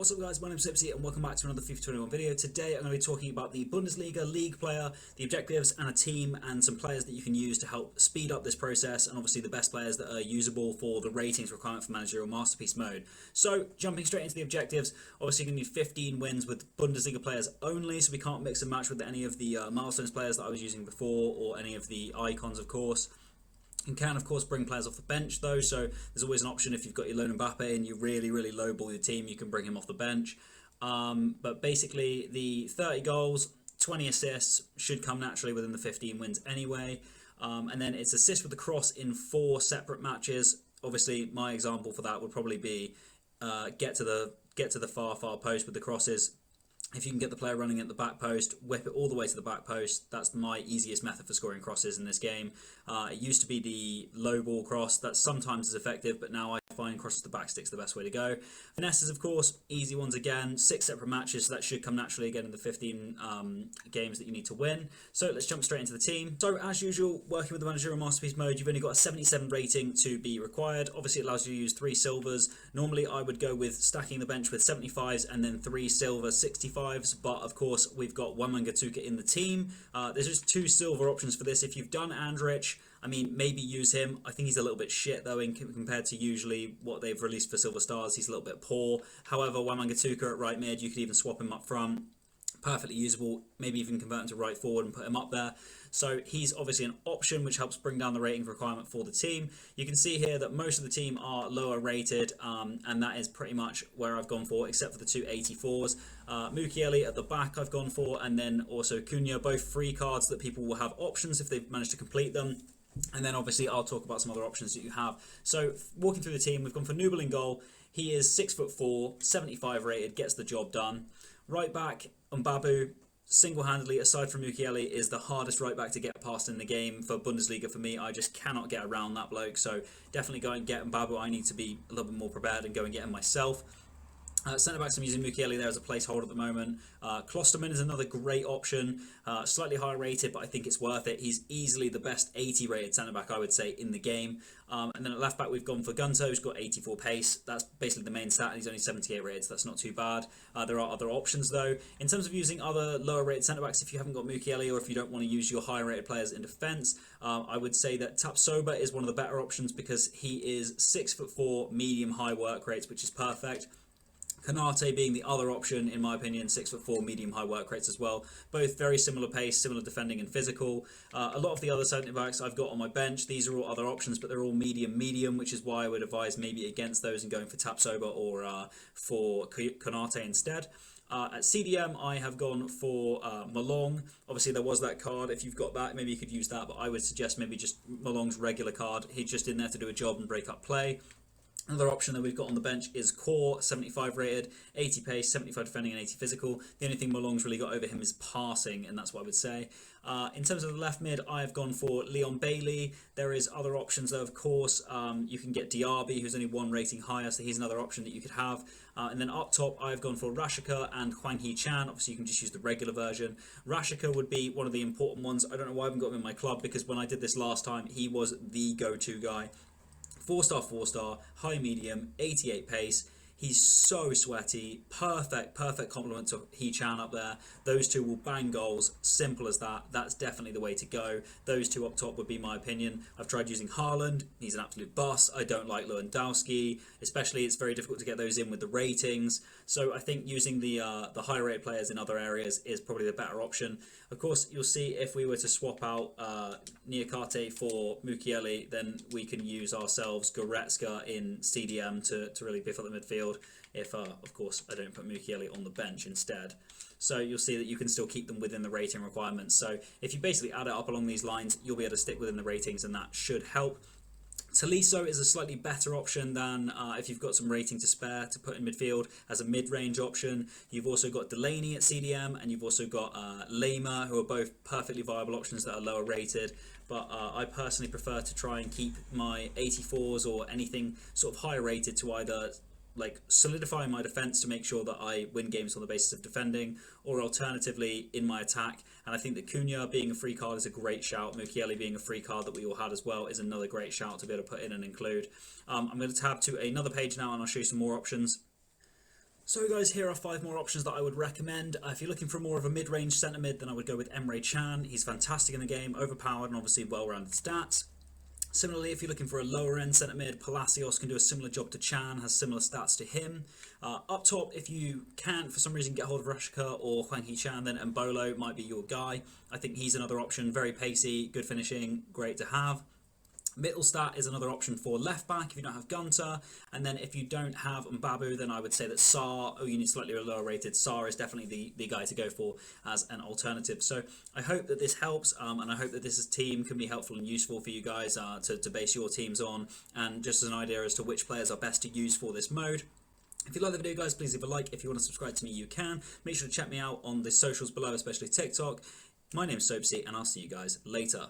What's up guys, my name's Sipsy and welcome back to another FIFA 21 video. Today I'm going to be talking about the Bundesliga league player, the objectives and a team and some players that you can use to help speed up this process, and obviously the best players that are usable for the ratings requirement for Managerial Masterpiece mode. So jumping straight into the objectives, obviously you're going to need 15 wins with Bundesliga players only, so we can't mix and match with any of the milestones players that I was using before or any of the icons of course. You can of course bring players off the bench though, so there's always an option if you've got your lone Mbappe and you really lowball your team, you can bring him off the bench. But basically the 30 goals, 20 assists should come naturally within the 15 wins anyway. And then it's assist with the cross in 4 separate matches. Obviously my example for that would probably be get to the far post with the crosses. If you can get the player running at the back post, whip it all the way to the back post. That's my easiest method for scoring crosses in this game. It used to be the low ball cross. That sometimes is effective, but now I find crosses to the back stick's the best way to go. Finesses, of course, easy ones again. 6 separate matches, so that should come naturally again in the 15 games that you need to win. So let's jump straight into the team. So as usual, working with the Managerial Masterpiece mode, you've only got a 77 rating to be required. Obviously, it allows you to use 3 silvers. Normally, I would go with stacking the bench with 75s and then 3 silver 65s. But of course we've got one Mangerial in the team. There's just 2 silver options for this. If you've done Andrich, I mean, maybe use him. I think he's a little bit shit though compared to usually what they've released for silver stars. He's a little bit poor. However, one Mangerial at right mid, you could even swap him up front. Perfectly usable, maybe even convert him to right forward and put him up there. So he's obviously an option which helps bring down the rating requirement for the team. You can see here that most of the team are lower rated, and that is pretty much where I've gone for, except for the 2 84s. Mangerial at the back I've gone for, and then also Cunha, both free cards that people will have options if they've managed to complete them. And then obviously I'll talk about some other options that you have. So walking through the team, we've gone for Nubel in goal. He is 6'4", 75 rated, gets the job done. Right back, Mbabu, single-handedly, aside from Mangerial, is the hardest right back to get past in the game for Bundesliga for me. I just cannot get around that bloke, so definitely go and get Mbabu. I need to be a little bit more prepared and go and get him myself. Centre-backs, I'm using Mangerial there as a placeholder at the moment. Klosterman is another great option, slightly higher rated, but I think it's worth it. He's easily the best 80 rated centre-back, I would say, in the game. And then at left-back, we've gone for Gunto, who's got 84 pace. That's basically the main stat, and he's only 78 rated, so that's not too bad. There are other options, though. In terms of using other lower-rated centre-backs, if you haven't got Mangerial, or if you don't want to use your higher-rated players in defence, I would say that Tapsoba is one of the better options because he is 6'4", medium-high work rates, which is perfect. Konate being the other option, in my opinion, 6'4", medium-high work rates as well. Both very similar pace, similar defending and physical. A lot of the other centre backs I've got on my bench, these are all other options, but they're all medium, which is why I would advise maybe against those and going for Tapsoba or for Konate instead. At CDM, I have gone for Malong. Obviously, there was that card. If you've got that, maybe you could use that, but I would suggest maybe just Malong's regular card. He's just in there to do a job and break up play. Another option that we've got on the bench is Core, 75 rated, 80 pace, 75 defending and 80 physical. The only thing Malong's really got over him is passing, and that's what I would say. In terms of the left mid, I've gone for Leon Bailey. There is other options though, of course. You can get Diaby, who's only 1 rating higher, so he's another option that you could have. And then up top, I've gone for Rashika and Huang He-chan. Obviously, you can just use the regular version. Rashika would be one of the important ones. I don't know why I haven't got him in my club, because when I did this last time, he was the go-to guy. 4-star, high medium, 88 pace. He's so sweaty. Perfect compliment to He-chan up there. Those two will bang goals. Simple as that. That's definitely the way to go. Those two up top would be my opinion. I've tried using Haaland. He's an absolute bust. I don't like Lewandowski. Especially, it's very difficult to get those in with the ratings. So I think using the higher rated players in other areas is probably the better option. Of course, you'll see if we were to swap out Niakate for Mangerial, then we can use ourselves Goretzka in CDM to really biff up the midfield. If, of course, I don't put Mangerial on the bench instead. So you'll see that you can still keep them within the rating requirements. So if you basically add it up along these lines, you'll be able to stick within the ratings, and that should help. Tolisso is a slightly better option than if you've got some rating to spare to put in midfield as a mid-range option. You've also got Delaney at CDM, and you've also got Lema, who are both perfectly viable options that are lower rated. But I personally prefer to try and keep my 84s or anything sort of higher rated to either like solidify my defense to make sure that I win games on the basis of defending, or alternatively in my attack. And I think that Cunha being a free card is a great shout. Mangerial being a free card that we all had as well is another great shout to be able to put in and include. I'm going to tab to another page now and I'll show you some more options. So guys, here are 5 more options that I would recommend. If you're looking for more of a mid-range centre mid, then I would go with Emre Can. He's fantastic in the game, overpowered and obviously well-rounded stats. Similarly, if you're looking for a lower end centre mid, Palacios can do a similar job to Chan, has similar stats to him. Up top, if you can't for some reason get hold of Rashika or Hwang Hee-chan, then Mbolo might be your guy. I think he's another option, very pacey, good finishing, great to have. Mittelstadt is another option for left back if you don't have Gunter, and then if you don't have Mbabu, then I would say that Sarr, you need slightly lower rated. Sarr is definitely the guy to go for as an alternative. So I hope that this helps, and I hope that this team can be helpful and useful for you guys to base your teams on, and just as an idea as to which players are best to use for this mode. If you like the video, guys, please leave a like. If you want to subscribe to me, you can. Make sure to check me out on the socials below, especially TikTok. My name's Soapsy, and I'll see you guys later.